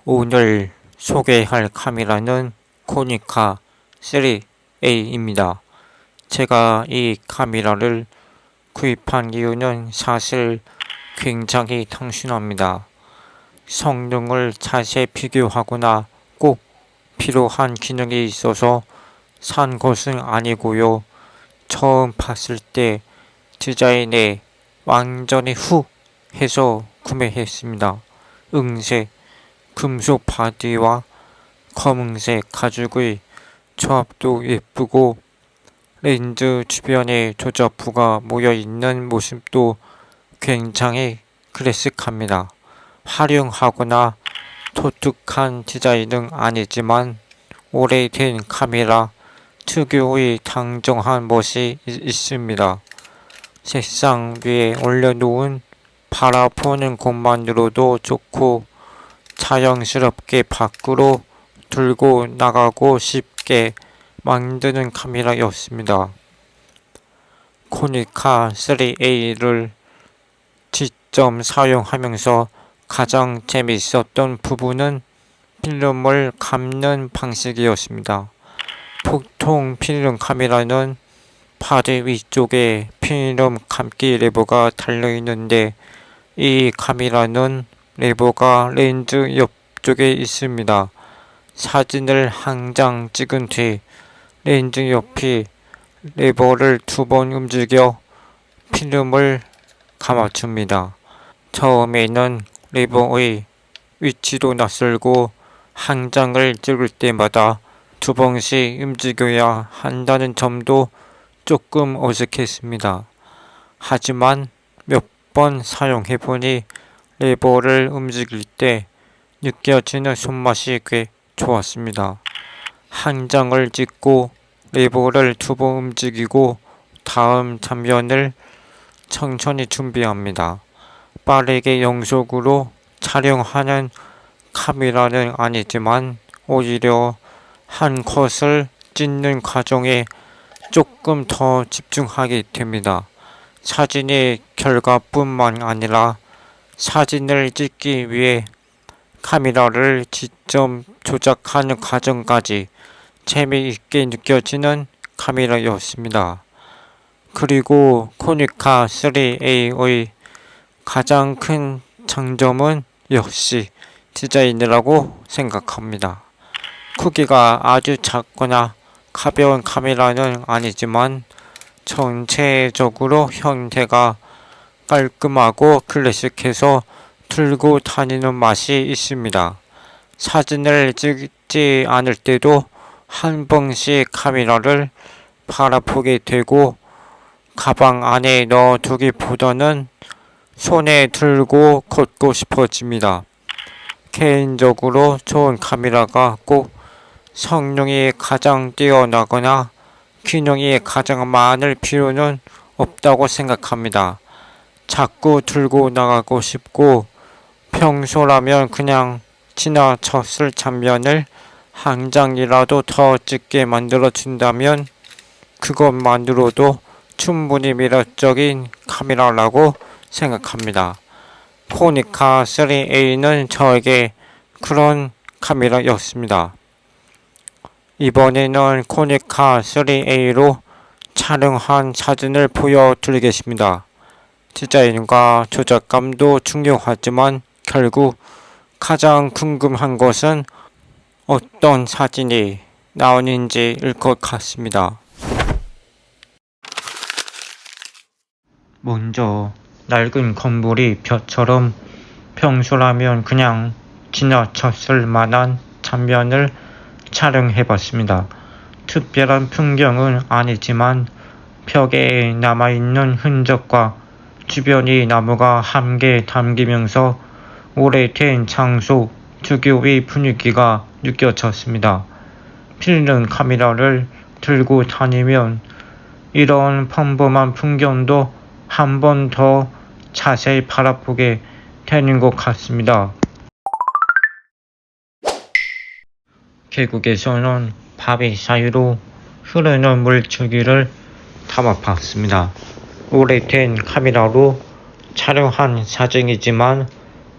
오늘 소개할 카메라는 코니카 3A입니다. 제가 이 카메라를 구입한 이유는 사실 굉장히 단순합니다. 성능을 자세히 비교하거나 꼭 필요한 기능이 있어서 산 것은 아니고요. 처음 봤을 때 디자인에 완전히 훅 해서 구매했습니다. 은색 금속 바디와 검은색 가죽의 조합도 예쁘고 렌즈 주변에 조작부가 모여있는 모습도 굉장히 클래식합니다. 화려하거나 독특한 디자인은 아니지만 오래된 카메라 특유의 당정한 멋이 있습니다. 색상 위에 올려놓은 바라보는 것만으로도 좋고 자연스럽게 밖으로 들고 나가고 쉽게 만드는 카메라였습니다. 코니카 3A를 직접 사용하면서 가장 재미있었던 부분은 필름을 감는 방식이었습니다. 보통 필름 카메라는 바디 위쪽에 필름 감기 레버가 달려있는데 이 카메라는 레버가 렌즈 옆쪽에 있습니다. 사진을 한 장 찍은 뒤 렌즈 옆이 레버를 2번 움직여 필름을 감아줍니다. 처음에는 레버의 위치도 낯설고 한 장을 찍을 때마다 2번씩 움직여야 한다는 점도 조금 어색했습니다. 하지만 몇 번 사용해보니 레버를 움직일 때 느껴지는 손맛이 꽤 좋았습니다. 한 장을 찍고 레버를 2번 움직이고 다음 장면을 천천히 준비합니다. 빠르게 영속으로 촬영하는 카메라는 아니지만 오히려 한 컷을 찍는 과정에 조금 더 집중하게 됩니다. 사진의 결과뿐만 아니라 사진을 찍기 위해 카메라를 직접 조작하는 과정까지 재미있게 느껴지는 카메라였습니다. 그리고 코니카 3A의 가장 큰 장점은 역시 디자인이라고 생각합니다. 크기가 아주 작거나 가벼운 카메라는 아니지만 전체적으로 형태가 깔끔하고 클래식해서 들고 다니는 맛이 있습니다. 사진을 찍지 않을 때도 한 번씩 카메라를 바라보게 되고 가방 안에 넣어두기보다는 손에 들고 걷고 싶어집니다. 개인적으로 좋은 카메라가 꼭 성능이 가장 뛰어나거나 기능이 가장 많을 필요는 없다고 생각합니다. 자꾸 들고 나가고 싶고 평소라면 그냥 지나쳤을 장면을 한 장이라도 더 찍게 만들어준다면 그것만으로도 충분히 매력적인 카메라라고 생각합니다. 코니카 3A는 저에게 그런 카메라였습니다. 이번에는 코니카 3A로 촬영한 사진을 보여드리겠습니다. 디자인과 조작감도 중요하지만 결국 가장 궁금한 것은 어떤 사진이 나오는지일 것 같습니다. 먼저 낡은 건물이 벼처럼 평소라면 그냥 지나쳤을 만한 장면을 촬영해봤습니다. 특별한 풍경은 아니지만 벽에 남아있는 흔적과 주변이 나무가 함께 담기면서 오래된 장소 특유의 분위기가 느껴졌습니다. 필름 카메라를 들고 다니면 이런 평범한 풍경도 한 번 더 자세히 바라보게 되는 것 같습니다. 계곡에서는 바위 사이로 흐르는 물줄기를 담아봤습니다. 오래된 카메라로 촬영한 사진이지만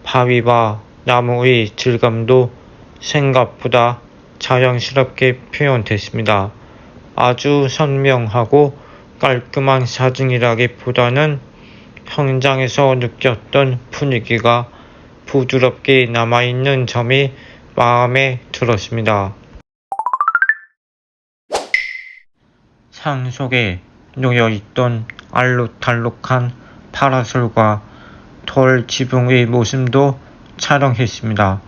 바위와 나무의 질감도 생각보다 자연스럽게 표현됐습니다. 아주 선명하고 깔끔한 사진이라기보다는 현장에서 느꼈던 분위기가 부드럽게 남아있는 점이 마음에 들었습니다. 산속에 놓여있던 알록달록한 파라솔과 돌 지붕의 모습도 촬영했습니다.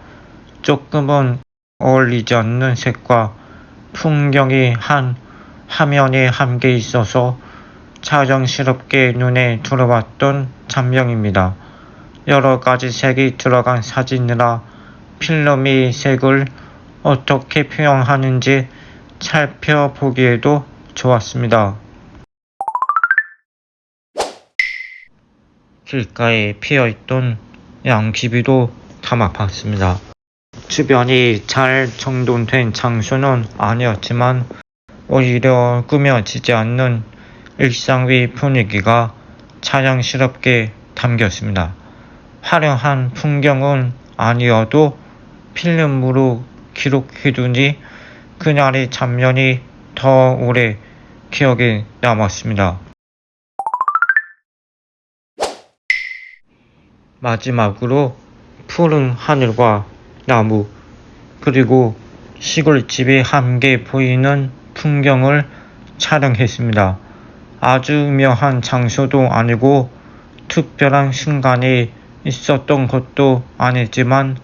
조금은 어울리지 않는 색과 풍경이 한 화면에 함께 있어서 자연스럽게 눈에 들어왔던 장면입니다. 여러 가지 색이 들어간 사진이라 필름이 색을 어떻게 표현하는지 살펴보기에도 좋았습니다. 길가에 피어있던 양귀비도 담아봤습니다. 주변이 잘 정돈된 장소는 아니었지만 오히려 꾸며지지 않는 일상의 분위기가 자연스럽게 담겼습니다. 화려한 풍경은 아니어도 필름으로 기록해두니 그날의 장면이 더 오래 기억에 남았습니다. 마지막으로 푸른 하늘과 나무 그리고 시골집이 함께 보이는 풍경을 촬영했습니다. 아주 유명한 장소도 아니고 특별한 순간이 있었던 것도 아니지만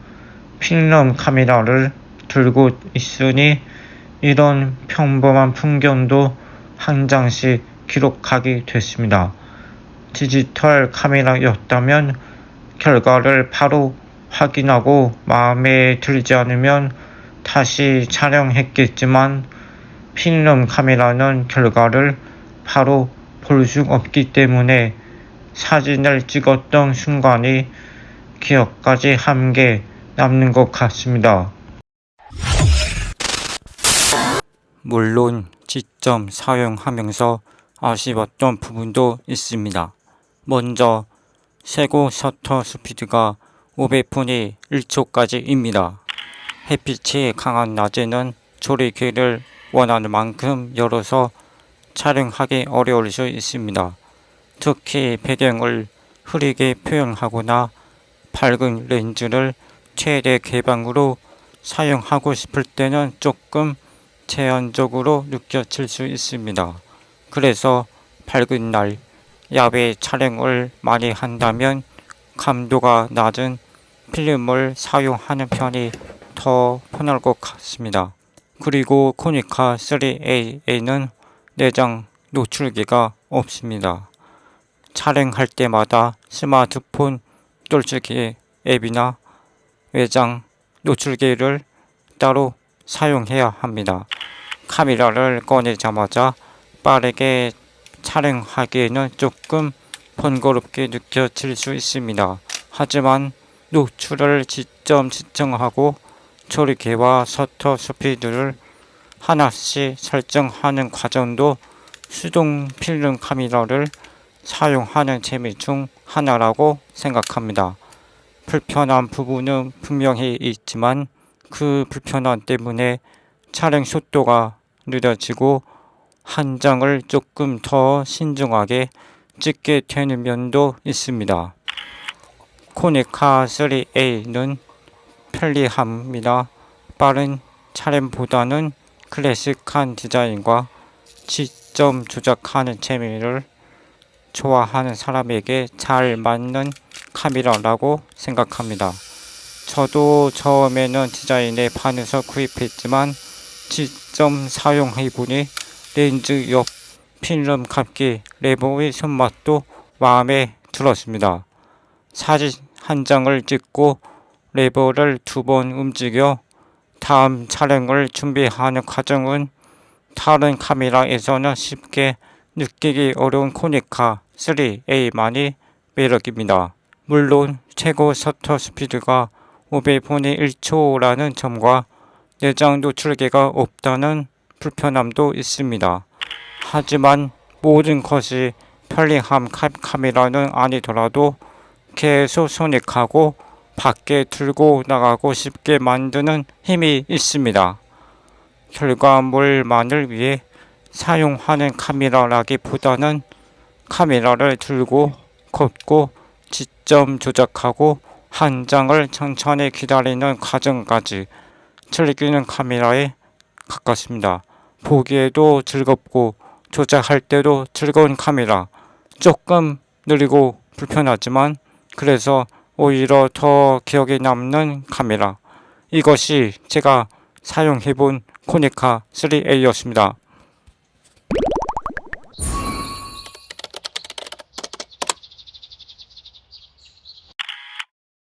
필름 카메라를 들고 있으니 이런 평범한 풍경도 한 장씩 기록하게 됐습니다. 디지털 카메라였다면 결과를 바로 확인하고 마음에 들지 않으면 다시 촬영했겠지만 필름 카메라는 결과를 바로 볼 수 없기 때문에 사진을 찍었던 순간이 기억까지 함께 남는 것 같습니다. 물론 직접 사용하면서 아쉬웠던 부분도 있습니다. 먼저 최고 셔터 스피드가 500분의 1초까지입니다. 햇빛이 강한 낮에는 조리개를 원하는 만큼 열어서 촬영하기 어려울 수 있습니다. 특히 배경을 흐리게 표현하거나 밝은 렌즈를 최대 개방으로 사용하고 싶을 때는 조금 제한적으로 느껴질 수 있습니다. 그래서 밝은 날 야외 촬영을 많이 한다면 감도가 낮은 필름을 사용하는 편이 더 편할 것 같습니다. 그리고 코니카 3A에는 내장 노출기가 없습니다. 촬영할 때마다 스마트폰 돌출기 앱이나 외장 노출기를 따로 사용해야 합니다. 카메라를 꺼내자마자 빠르게 촬영하기에는 조금 번거롭게 느껴질 수 있습니다. 하지만 노출을 직접 측정하고 조리개와 셔터 스피드를 하나씩 설정하는 과정도 수동 필름 카메라를 사용하는 재미 중 하나라고 생각합니다. 불편한 부분은 분명히 있지만 그 불편함 때문에 촬영 속도가 느려지고 한 장을 조금 더 신중하게 찍게 되는 면도 있습니다. 코니카 3A는 편리합니다. 빠른 촬영보다는 클래식한 디자인과 직접 조작하는 재미를 좋아하는 사람에게 잘 맞는 카메라라고 생각합니다. 저도 처음에는 디자인에 반해서 구입했지만 직접 사용해보니 렌즈 옆 필름 감기 레버의 손맛도 마음에 들었습니다. 사진 한 장을 찍고 레버를 2번 움직여 다음 촬영을 준비하는 과정은 다른 카메라에서는 쉽게 느끼기 어려운 코니카 3A만이 매력입니다. 물론 최고 셔터 스피드가 500분의 1초라는 점과 내장 노출기가 없다는 불편함도 있습니다. 하지만 모든 것이 편리한 카메라는 아니더라도 계속 손익하고 밖에 들고 나가고 싶게 만드는 힘이 있습니다. 결과물만을 위해 사용하는 카메라라기보다는 카메라를 들고 걷고 지점 조작하고 한 장을 천천히 기다리는 과정까지 즐기는 카메라에 가깝습니다. 보기에도 즐겁고 조작할 때도 즐거운 카메라. 조금 느리고 불편하지만 그래서 오히려 더 기억에 남는 카메라. 이것이 제가 사용해본 코니카 3A였습니다.